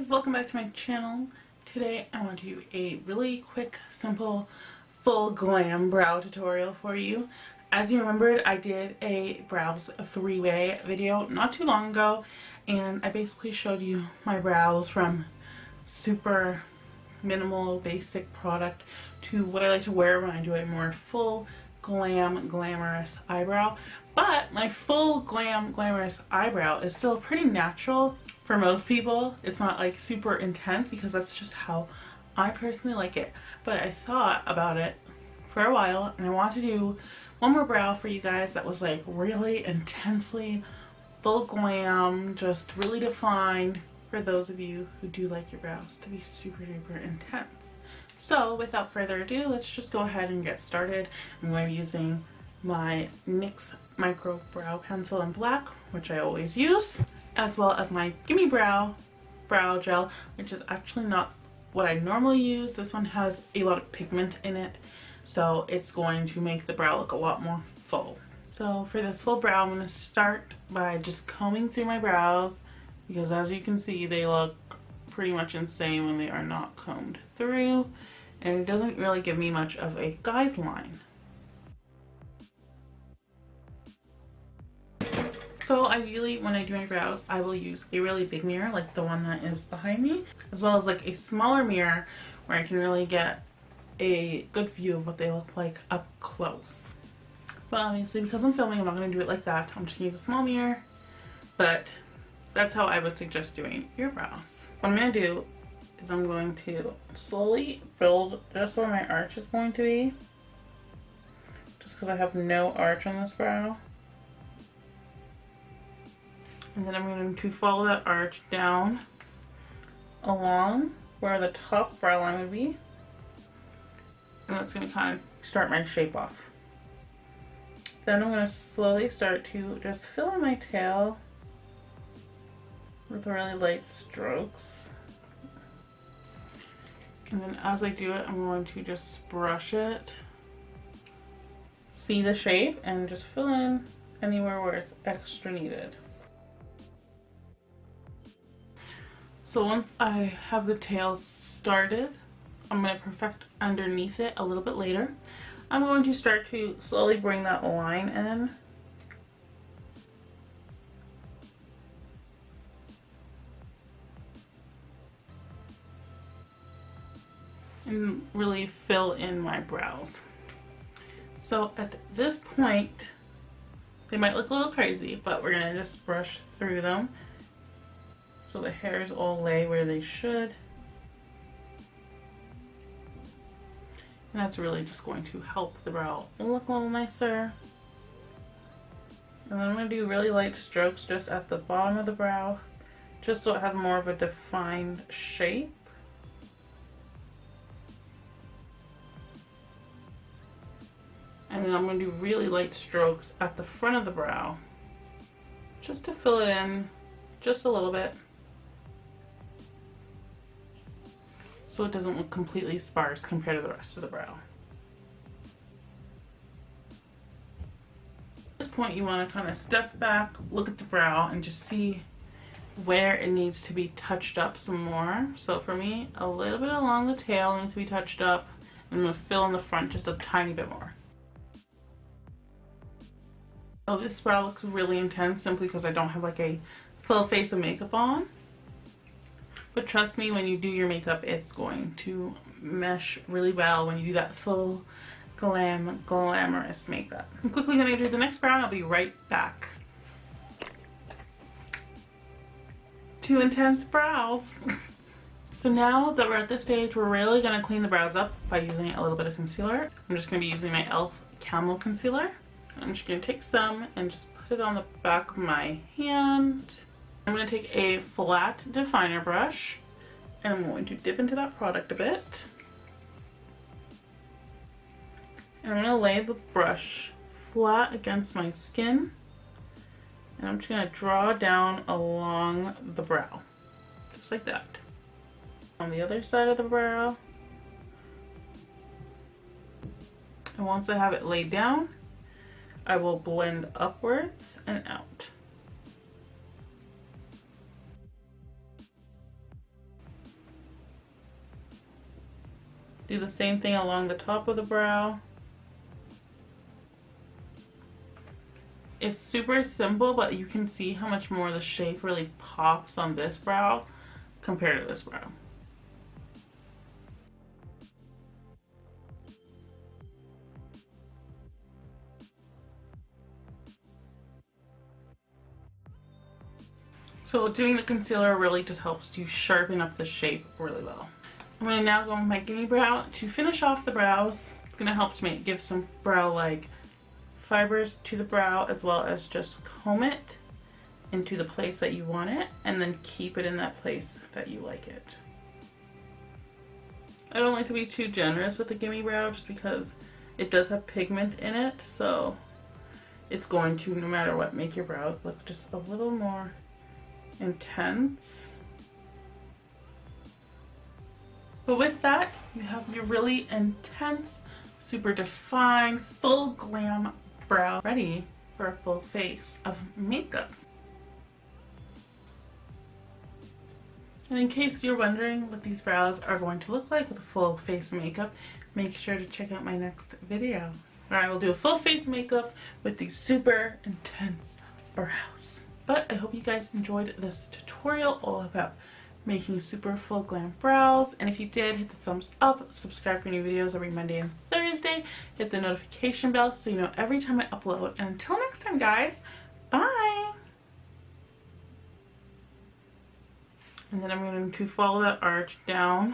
guys, welcome back to my channel. Today I want to do a really quick, simple, full glam brow tutorial for you. As you remembered, I did a brows three-way video not too long ago, and I basically showed you my brows from super minimal basic product to what I like to wear when I do a more full glamorous eyebrow. But my full glamorous eyebrow is still pretty natural for most people. It's not like super intense because that's just how I personally like it. But I thought about it for a while and I want to do one more brow for you guys that was like really intensely full glam, just really defined, for those of you who do like your brows to be super duper intense. So without further ado, let's just go ahead and get started. I'm going to be using my NYX micro brow pencil in black, which I always use, as well as my Gimme brow gel, which is actually not what I normally use. This one has a lot of pigment in it, so it's going to make the brow look a lot more full. So for this full brow, I'm going to start by just combing through my brows, because as you can see, they look pretty much insane when they are not combed through, and it doesn't really give me much of a guideline. So ideally, when I do my brows, I will use a really big mirror like the one that is behind me, as well as like a smaller mirror where I can really get a good view of what they look like up close. But obviously, because I'm filming, I'm not going to do it like that. I'm just going to use a small mirror, but that's how I would suggest doing your brows. What I'm going to do is I'm going to slowly build just where my arch is going to be, just because I have no arch on this brow. And then I'm going to follow that arch down along where the top brow line would be. And that's going to kind of start my shape off. Then I'm going to slowly start to just fill in my tail with really light strokes. And then as I do it, I'm going to just brush it, see the shape, and just fill in anywhere where it's extra needed. So once I have the tail started, I'm going to perfect underneath it a little bit later. I'm going to start to slowly bring that line in. And really fill in my brows. So at this point, they might look a little crazy, but we're going to just brush through them so the hairs all lay where they should. And that's really just going to help the brow look a little nicer. And then I'm going to do really light strokes just at the bottom of the brow, just so it has more of a defined shape. And then I'm going to do really light strokes at the front of the brow, just to fill it in just a little bit, so it doesn't look completely sparse compared to the rest of the brow. At this point, you want to kind of step back, look at the brow, and just see where it needs to be touched up some more. So for me, a little bit along the tail needs to be touched up, and I'm going to fill in the front just a tiny bit more. So this brow looks really intense simply because I don't have like a full face of makeup on. But trust me, when you do your makeup, it's going to mesh really well when you do that full glamorous makeup. I'm quickly going to do the next brow and I'll be right back. Two intense brows. So now that we're at this stage, we're really going to clean the brows up by using a little bit of concealer. I'm just going to be using my e.l.f. Camo concealer. I'm just going to take some and just put it on the back of my hand. I'm going to take a flat definer brush and I'm going to dip into that product a bit. And I'm going to lay the brush flat against my skin. And I'm just going to draw down along the brow, just like that. On the other side of the brow. And once I have it laid down, I will blend upwards and out. Do the same thing along the top of the brow. It's super simple, but you can see how much more the shape really pops on this brow compared to this brow. So doing the concealer really just helps to sharpen up the shape really well. I'm going to now go with my Gimme brow to finish off the brows. It's going to help to give some brow-like fibers to the brow, as well as just comb it into the place that you want it and then keep it in that place that you like it. I don't like to be too generous with the Gimme brow just because it does have pigment in it, so it's going to, no matter what, make your brows look just a little more intense. But with that, you have your really intense, super defined, full glam brow ready for a full face of makeup. And in case you're wondering what these brows are going to look like with a full face makeup, make sure to check out my next video where I will do a full face makeup with these super intense brows. But I hope you guys enjoyed this tutorial all about making super full glam brows. And if you did, hit the thumbs up, subscribe for new videos every Monday and Thursday, hit the notification bell so you know every time I upload. And until next time, guys, bye! And then I'm going to follow that arch down